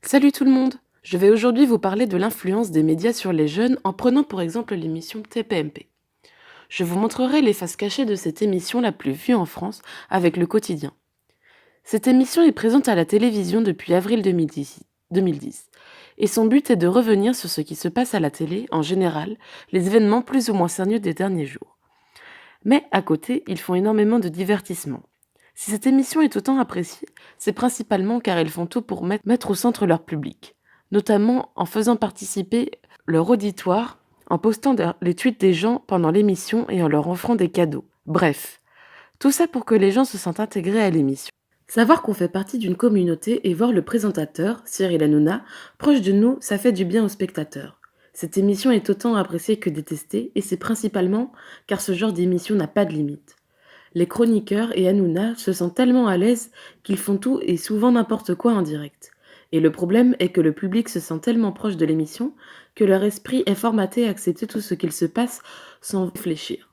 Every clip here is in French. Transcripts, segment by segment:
Salut tout le monde! Je vais aujourd'hui vous parler de l'influence des médias sur les jeunes en prenant pour exemple l'émission TPMP. Je vous montrerai les faces cachées de cette émission la plus vue en France avec le quotidien. Cette émission est présente à la télévision depuis avril 2010 et son but est de revenir sur ce qui se passe à la télé en général, les événements plus ou moins sérieux des derniers jours. Mais à côté, ils font énormément de divertissement. Si cette émission est autant appréciée, c'est principalement car ils font tout pour mettre au centre leur public, notamment en faisant participer leur auditoire, en postant les tweets des gens pendant l'émission et en leur offrant des cadeaux. Bref, tout ça pour que les gens se sentent intégrés à l'émission. Savoir qu'on fait partie d'une communauté et voir le présentateur, Cyril Hanouna, proche de nous, ça fait du bien aux spectateurs. Cette émission est autant appréciée que détestée et c'est principalement car ce genre d'émission n'a pas de limite. Les chroniqueurs et Hanouna se sentent tellement à l'aise qu'ils font tout et souvent n'importe quoi en direct. Et le problème est que le public se sent tellement proche de l'émission que leur esprit est formaté à accepter tout ce qu'il se passe sans réfléchir.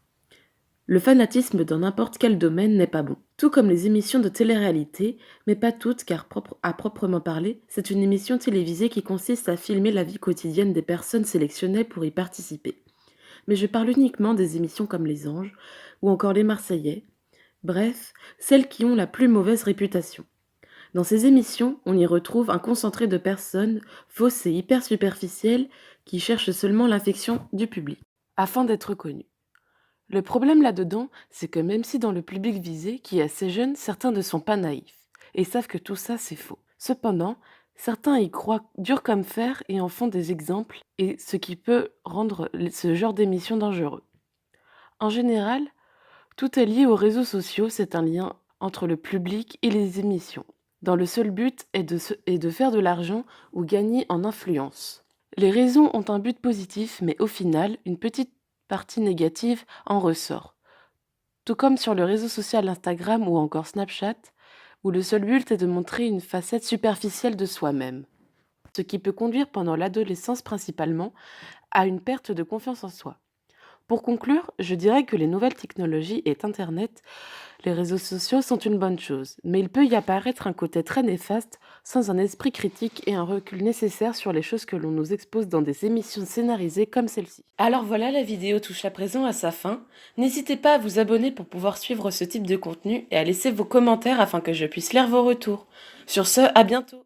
Le fanatisme dans n'importe quel domaine n'est pas bon. Tout comme les émissions de télé-réalité, mais pas toutes car à proprement parler, c'est une émission télévisée qui consiste à filmer la vie quotidienne des personnes sélectionnées pour y participer. Mais je parle uniquement des émissions comme Les Anges ou encore Les Marseillais, bref, celles qui ont la plus mauvaise réputation. Dans ces émissions, on y retrouve un concentré de personnes fausses et hyper superficielles qui cherchent seulement l'affection du public, afin d'être connues. Le problème là-dedans, c'est que même si dans le public visé, qui est assez jeune, certains ne sont pas naïfs, et savent que tout ça c'est faux. Cependant, certains y croient dur comme fer et en font des exemples, et ce qui peut rendre ce genre d'émission dangereux. En général, tout est lié aux réseaux sociaux, c'est un lien entre le public et les émissions, dans le seul but est de faire de l'argent ou gagner en influence. Les réseaux ont un but positif, mais au final, une petite partie négative en ressort. Tout comme sur le réseau social Instagram ou encore Snapchat, où le seul but est de montrer une facette superficielle de soi-même. Ce qui peut conduire pendant l'adolescence principalement à une perte de confiance en soi. Pour conclure, je dirais que les nouvelles technologies et Internet, les réseaux sociaux sont une bonne chose, mais il peut y apparaître un côté très néfaste sans un esprit critique et un recul nécessaire sur les choses que l'on nous expose dans des émissions scénarisées comme celle-ci. Alors voilà, la vidéo touche à présent à sa fin. N'hésitez pas à vous abonner pour pouvoir suivre ce type de contenu et à laisser vos commentaires afin que je puisse lire vos retours. Sur ce, à bientôt!